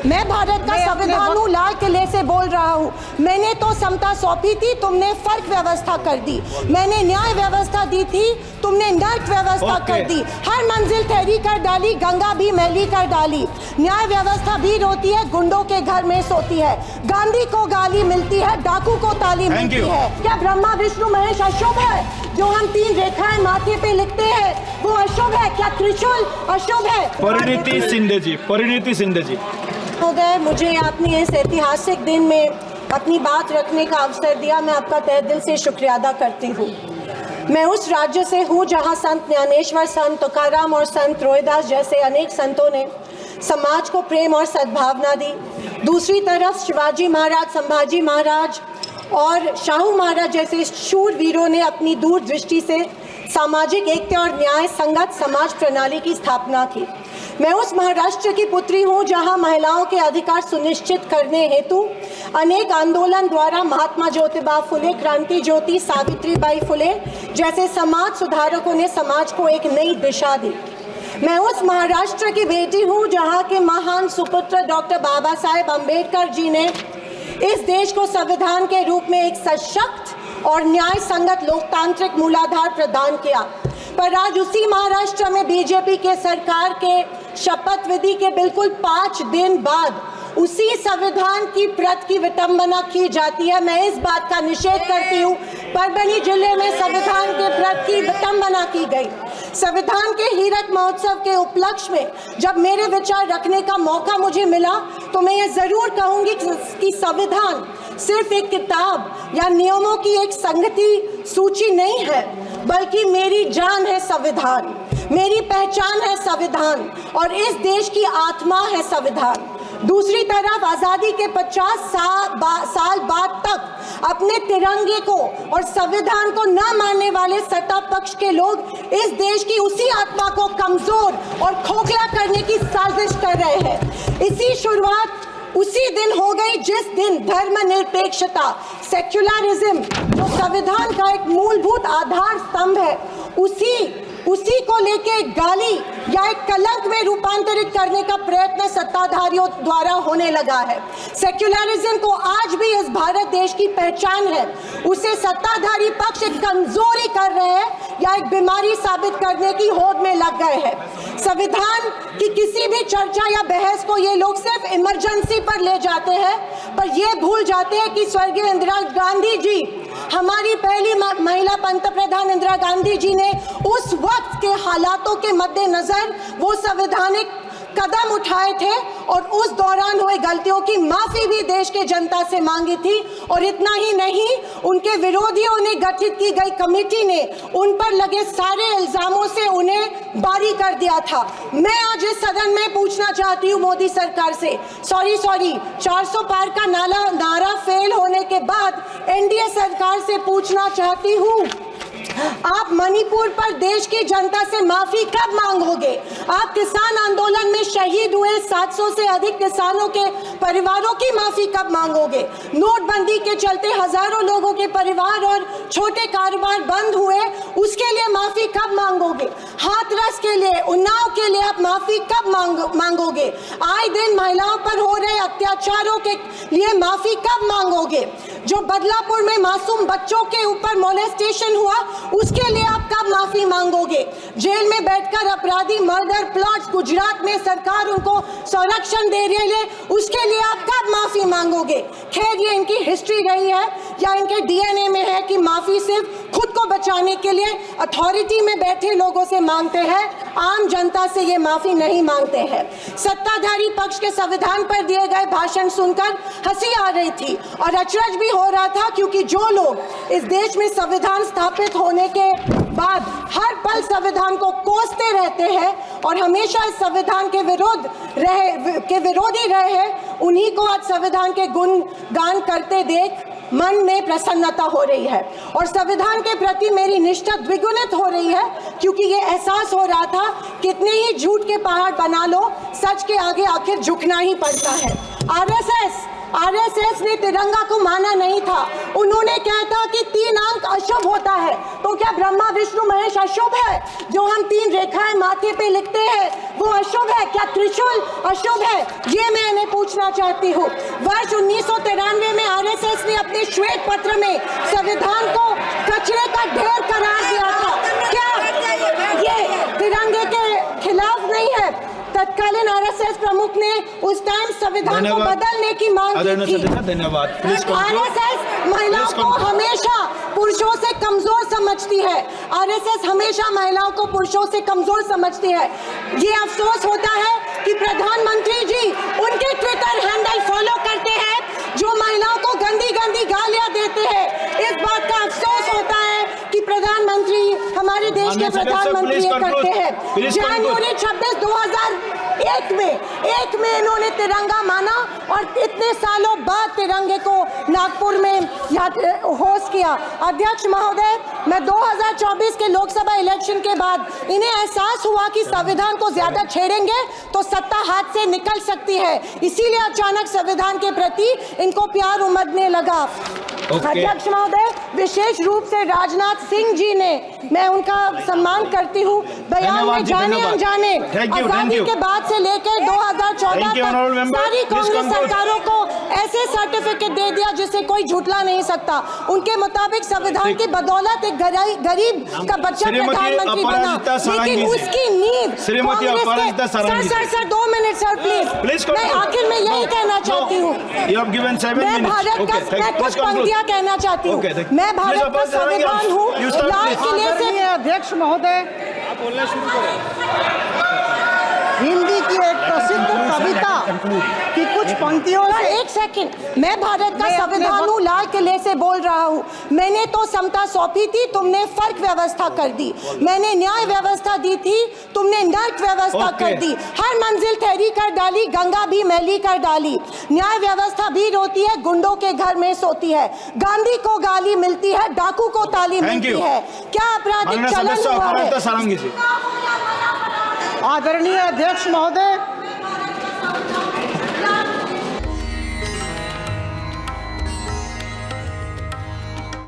मैं भारत का संविधान हूँ, लाल किले से बोल रहा हूँ। मैंने तो समता सौंपी थी, तुमने फर्क व्यवस्था कर दी। मैंने न्याय व्यवस्था दी थी, तुमने नर्क व्यवस्था कर दी। हर मंजिल ठहरी कर डाली, गंगा भी मैली कर डाली। न्याय व्यवस्था भी रोती है, गुंडों के घर में सोती है। गांधी को गाली मिलती है, डाकू को ताली मिलती है। क्या ब्रह्मा विष्णु महेश अशुभ है? जो हम 3 रेखाएं माथे पे लिखते हैं वो अशुभ है? क्या त्रिशूल अशुभ है? परिणीति शिंदे जी, परिणीति शिंदे जी हो गए। मुझे आपने इस ऐतिहासिक दिन में अपनी बात रखने का अवसर दिया, मैं आपका तहे दिल से शुक्रिया अदा करती हूँ। मैं उस राज्य से हूँ जहाँ संत ज्ञानेश्वर, संत तुकाराम और संत रोहिदास जैसे अनेक संतों ने समाज को प्रेम और सद्भावना दी। दूसरी तरफ शिवाजी महाराज, संभाजी महाराज और शाहू महाराज जैसे शूरवीरों ने अपनी दूरदृष्टि से सामाजिक एकता और न्याय संगत समाज प्रणाली की स्थापना की। मैं उस महाराष्ट्र की पुत्री हूँ जहाँ महिलाओं के अधिकार सुनिश्चित करने हेतु अनेक आंदोलन द्वारा महात्मा ज्योतिबा फुले, क्रांति ज्योति सावित्रीबाई फुले जैसे समाज सुधारकों ने समाज को एक नई दिशा दी। मैं उस महाराष्ट्र की बेटी हूँ जहाँ के महान सुपुत्र डॉक्टर बाबा साहेब अम्बेडकर जी ने इस देश को संविधान के रूप में एक सशक्त और न्याय संगत लोकतांत्रिक मूलाधार प्रदान किया। पर आज उसी महाराष्ट्र में बीजेपी के सरकार के शपथ विधि के बिल्कुल 5 दिन बाद उसी संविधान की प्रत की विटंबना की जाती है। मैं इस बात का निषेध करती हूँ। परभणी जिले में संविधान के प्रत की विटंबना की गई। संविधान के हीरक महोत्सव के उपलक्ष्य में जब मेरे विचार रखने का मौका मुझे मिला तो मैं ये जरूर कहूंगी कि संविधान सिर्फ एक किताब या नियमों की एक संगति सूची नहीं है, बल्कि मेरी जान है संविधान, मेरी पहचान है संविधान और इस देश की आत्मा है संविधान। दूसरी तरफ आज़ादी के 50 साल बाद तक अपने तिरंगे को और संविधान को न मानने वाले सत्ता पक्ष के लोग इस देश की उसी आत्मा को कमजोर और खोखला करने की साजिश कर रहे हैं। इसी शुरुआत उसी दिन हो गई जिस दिन धर्मनिरपेक्षता, सेक्युलरिज्म जो संविधान का एक मूलभूत आधार स्तंभ है, उसी को लेके गाली या एक कलंक में रूपांतरित करने का प्रयत्न सत्ताधारियों द्वारा होने लगा है। सेक्युलरिज्म को आज भी इस भारत देश की पहचान है, उसे सत्ताधारी पक्ष एक कमजोरी कर रहे हैं या एक बीमारी साबित करने की होड़ में लग गए हैं। संविधान की किसी भी चर्चा या बहस को ये लोग सिर्फ इमरजेंसी पर ले जाते हैं, पर ये भूल जाते हैं कि स्वर्गीय इंदिरा गांधी जी, हमारी पहली महिला पंतप्रधान इंदिरा गांधी जी ने उस वक्त के हालातों के मद्देनजर वो संवैधानिक कदम उठाए थे और उस दौरान हुए गलतियों की माफी भी देश के जनता से मांगी थी। और इतना ही नहीं, उनके विरोधियों ने गठित की गई कमेटी ने उन पर लगे सारे इल्जामों से उन्हें बारी कर दिया था। मैं आज इस सदन में पूछना चाहती हूँ मोदी सरकार से, सॉरी 400 पार का नारा फेल होने के बाद एनडीए सरकार से पूछना चाहती हूँ, आप मणिपुर पर देश की जनता से माफी कब मांगोगे? आप किसान आंदोलन में शहीद हुए 700 से अधिक किसानों के परिवारों की माफी कब मांगोगे? नोटबंदी के चलते हजारों लोगों के परिवार और छोटे कारोबार बंद हुए, उसके लिए माफी कब मांगोगे? हाथरस के लिए, उन्नाव के लिए आप माफी कब मांगोगे? आए दिन महिलाओं पर हो रहे अत्याचारों के लिए माफी कब मांगोगे? जो बदलापुर में मासूम बच्चों के ऊपर मोलेस्टेशन हुआ, उसके लिए आप कब माफी मांगोगे? जेल में बैठकर अपराधी मर्डर प्लॉट्स गुजरात में सरकार उनको संरक्षण दे रही है, उसके लिए आप कब माफी मांगोगे? खैर, ये इनकी हिस्ट्री रही है या इनके डीएनए में है कि माफी सिर्फ खुद को बचाने के लिए अथॉरिटी में बैठे लोगों से मांगते हैं, आम जनता से ये माफी नहीं मांगते हैं। सत्ताधारी पक्ष के संविधान पर दिए गए भाषण सुनकर हंसी आ रही थी और अचरज भी हो रहा था, क्योंकि जो लोग इस देश में संविधान स्थापित होने के बाद हर पल संविधान को कोसते रहते हैं और हमेशा इस संविधान के विरोधी रहे हैं, उन्हीं को आज संविधान के गुणगान करते देख मन में प्रसन्नता हो रही है और संविधान के प्रति मेरी निष्ठा द्विगुणित हो रही है, क्योंकि ये एहसास हो रहा था कितने ही झूठ के पहाड़ बना लो, सच के आगे आखिर झुकना ही पड़ता है। आरएसएस आरएसएस ने तिरंगा को माना नहीं था। उन्होंने कहा था कि 3 अंक अशुभ होता है। तो क्या ब्रह्मा विष्णु महेश अशुभ है? जो हम 3 रेखाएं माथे पे लिखते हैं वो अशुभ है? क्या त्रिशूल अशुभ है? ये मैं इन्हें पूछना चाहती हूँ। वर्ष 1993 में आरएसएस ने अपने श्वेत पत्र में संविधान को कचरे का ढेर करार दिया था। क्या ये तिरंगे के खिलाफ नहीं है? तत्कालीन आरएसएस प्रमुख ने उस टाइम संविधान को बदलने की मांग की थी। धन्यवाद। प्लीज आरएसएस महिलाओं को हमेशा पुरुषों से कमजोर समझती है। आरएसएस हमेशा महिलाओं को पुरुषों से कमजोर समझती है। ये अफसोस होता है कि प्रधानमंत्री जी उनके ट्विटर हैंडल फॉलो करते हैं जो महिलाओं को गंदी गंदी गालियां देते हैं। इस बात का अफसोस होता है कि प्रधानमंत्री हमारे देश के प्रधानमंत्री ये करते हैं। जनवरी 26, 2001 में इन्होंने तिरंगा माना और इतने सालों बाद तिरंगे को नागपुर में होस्ट किया। अध्यक्ष महोदय, मैं 2024 के लोकसभा इलेक्शन के बाद इन्हें एहसास हुआ कि संविधान को ज्यादा छेड़ेंगे तो सत्ता हाथ से निकल सकती है, इसीलिए अचानक संविधान के प्रति इनको प्यार उमड़ने लगा। अध्यक्ष महोदय, विशेष रूप से राजनाथ सिंह जी ने, मैं उनका सम्मान करती हूँ, बयान में जाने अनजाने आजादी के बाद से लेकर 2014 तक सारी कांग्रेस सरकारों को ऐसे सर्टिफिकेट दे दिया जिसे कोई झुटला नहीं सकता। उनके मुताबिक संविधान की बदौलत एक गरीब का बच्चा प्रधानमंत्री बना, लेकिन उसकी नींव सर 2 मिनट सर प्लीज। मैं आखिर में यही कहना चाहती हूँ, मैं भारत का, मैं कुछ पंक्तियां कहना चाहती हूँ। मैं भारत का संविधान हूँ। लाल किले से अध्यक्ष महोदय, बोलना शुरू करें। हिंदी की एक प्रसिद्ध कविता की कुछ पंक्तियों से। एक सेकंड, मैं भारत का संविधान हूँ, लाल किले से बोल रहा हूँ। मैंने तो समता सौंपी थी, तुमने फर्क व्यवस्था कर दी। मैंने न्याय व्यवस्था दी थी, तुमने नर्क व्यवस्था कर दी। हर मंजिल ठहरी कर डाली, गंगा भी मैली कर डाली। न्याय व्यवस्था भी रोती है, गुंडों के घर में सोती है। गांधी को गाली मिलती है, डाकू को ताली मिलती है। क्या आपराधिक चलन हुआ है? आदरणीय अध्यक्ष महोदय,